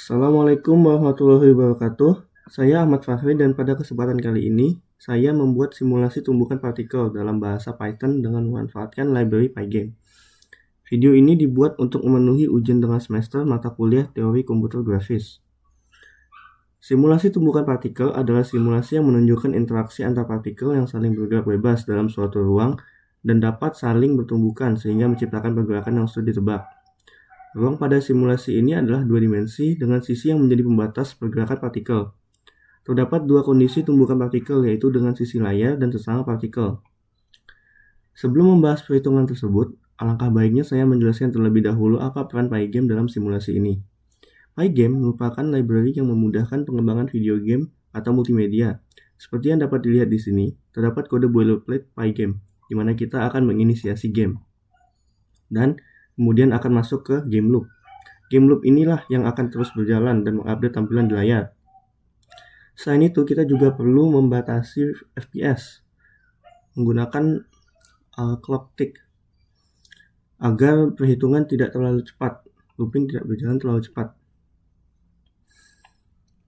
Assalamualaikum warahmatullahi wabarakatuh. Saya Ahmad Fahri dan pada kesempatan kali ini saya membuat simulasi tumbukan partikel dalam bahasa Python dengan memanfaatkan library Pygame. Video ini dibuat untuk memenuhi ujian tengah semester mata kuliah teori komputer grafis. Simulasi tumbukan partikel adalah simulasi yang menunjukkan interaksi antar partikel yang saling bergerak bebas dalam suatu ruang dan dapat saling bertumbukan sehingga menciptakan pergerakan yang sulit ditebak. Ruang pada simulasi ini adalah dua dimensi dengan sisi yang menjadi pembatas pergerakan partikel. Terdapat dua kondisi tumbukan partikel, yaitu dengan sisi layar dan sesama partikel. Sebelum membahas perhitungan tersebut, alangkah baiknya saya menjelaskan terlebih dahulu apa peran Pygame dalam simulasi ini. Pygame merupakan library yang memudahkan pengembangan video game atau multimedia. Seperti yang dapat dilihat di sini, terdapat kode boilerplate Pygame, di mana kita akan menginisiasi game. Dan kemudian akan masuk ke game loop. Game loop inilah yang akan terus berjalan dan mengupdate tampilan di layar. Selain itu, kita juga perlu membatasi FPS menggunakan clock tick agar perhitungan tidak terlalu cepat, looping tidak berjalan terlalu cepat.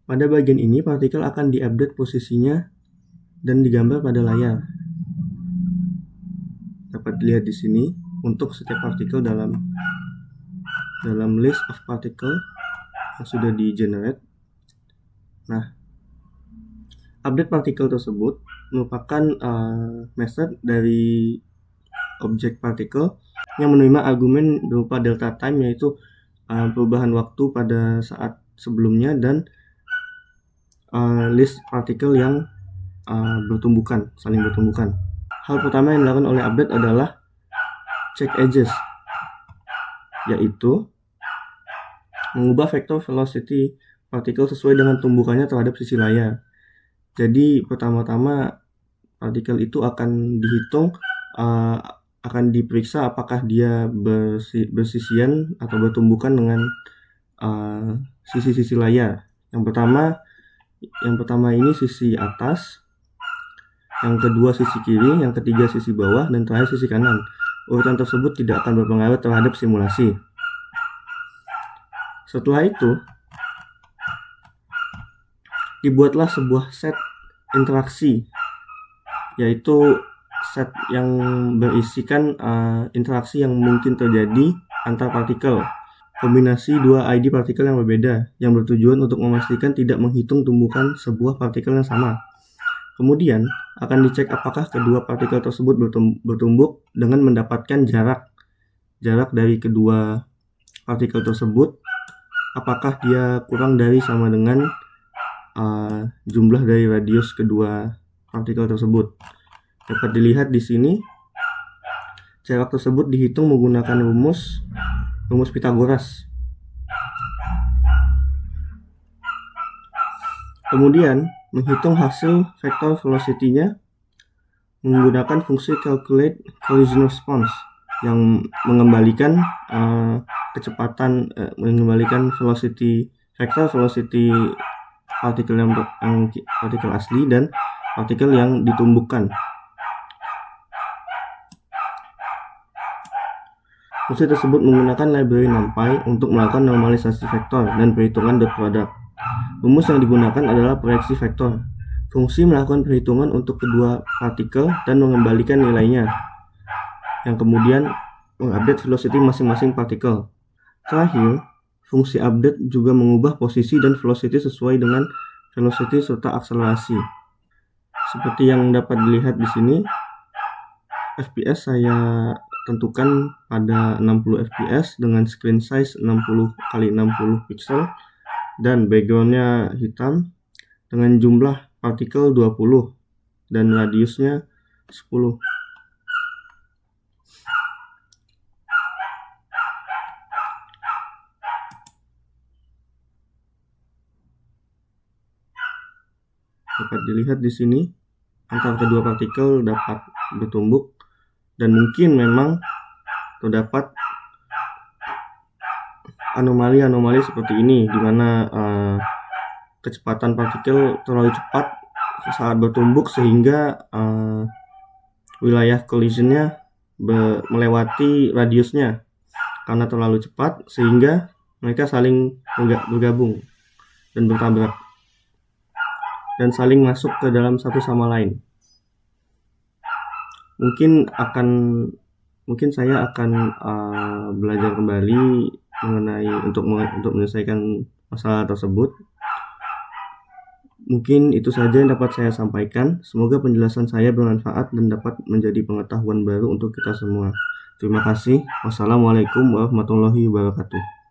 Pada bagian ini, partikel akan diupdate posisinya dan digambar pada layar. Dapat dilihat di sini untuk setiap partikel dalam list of particle yang sudah di-generate. Nah, update partikel tersebut merupakan method dari objek partikel yang menerima argumen berupa delta time, yaitu perubahan waktu pada saat sebelumnya, dan list partikel yang saling bertumbukan. Hal pertama yang dilakukan oleh update adalah check edges, yaitu mengubah vektor velocity partikel sesuai dengan tumbukannya terhadap sisi layar. Jadi pertama-tama partikel itu akan dihitung, akan diperiksa apakah dia bersisian atau bertumbukan dengan sisi-sisi layar. Yang pertama ini sisi atas, yang kedua sisi kiri, yang ketiga sisi bawah, dan terakhir sisi kanan. Urutan tersebut tidak akan berpengaruh terhadap simulasi. Setelah itu, dibuatlah sebuah set interaksi, yaitu set yang berisikan interaksi yang mungkin terjadi antar partikel. Kombinasi dua ID partikel yang berbeda, yang bertujuan untuk memastikan tidak menghitung tumbukan sebuah partikel yang sama. Kemudian akan dicek apakah kedua partikel tersebut bertumbuk dengan mendapatkan jarak dari kedua partikel tersebut, apakah dia kurang dari sama dengan jumlah dari radius kedua partikel tersebut. Dapat dilihat di sini, jarak tersebut dihitung menggunakan rumus Pythagoras. Kemudian menghitung hasil vektor velocity-nya menggunakan fungsi calculate collision response yang mengembalikan mengembalikan vektor velocity partikel yang partikel asli dan partikel yang ditumbuhkan. Fungsi tersebut menggunakan library NumPy untuk melakukan normalisasi vektor dan perhitungan dot product. Rumus yang digunakan adalah proyeksi vektor. Fungsi melakukan perhitungan untuk kedua partikel dan mengembalikan nilainya, yang kemudian mengupdate velocity masing-masing partikel. Terakhir, fungsi update juga mengubah posisi dan velocity sesuai dengan velocity serta akselerasi. Seperti yang dapat dilihat di sini, FPS saya tentukan pada 60 fps dengan screen size 60 x 60 pixel dan backgroundnya hitam dengan jumlah partikel 20 dan radiusnya 10. Dapat dilihat di sini antara kedua partikel dapat bertumbuk, dan mungkin memang terdapat anomali seperti ini, di mana kecepatan partikel terlalu cepat saat bertumbuk sehingga wilayah collision-nya melewati radiusnya karena terlalu cepat, sehingga mereka saling bergabung dan bertabrak dan saling masuk ke dalam satu sama lain. Mungkin saya akan belajar kembali mengenai untuk menyelesaikan masalah tersebut. Mungkin itu saja yang dapat saya sampaikan. Semoga penjelasan saya bermanfaat dan dapat menjadi pengetahuan baru untuk kita semua. Terima kasih. Wassalamualaikum warahmatullahi wabarakatuh.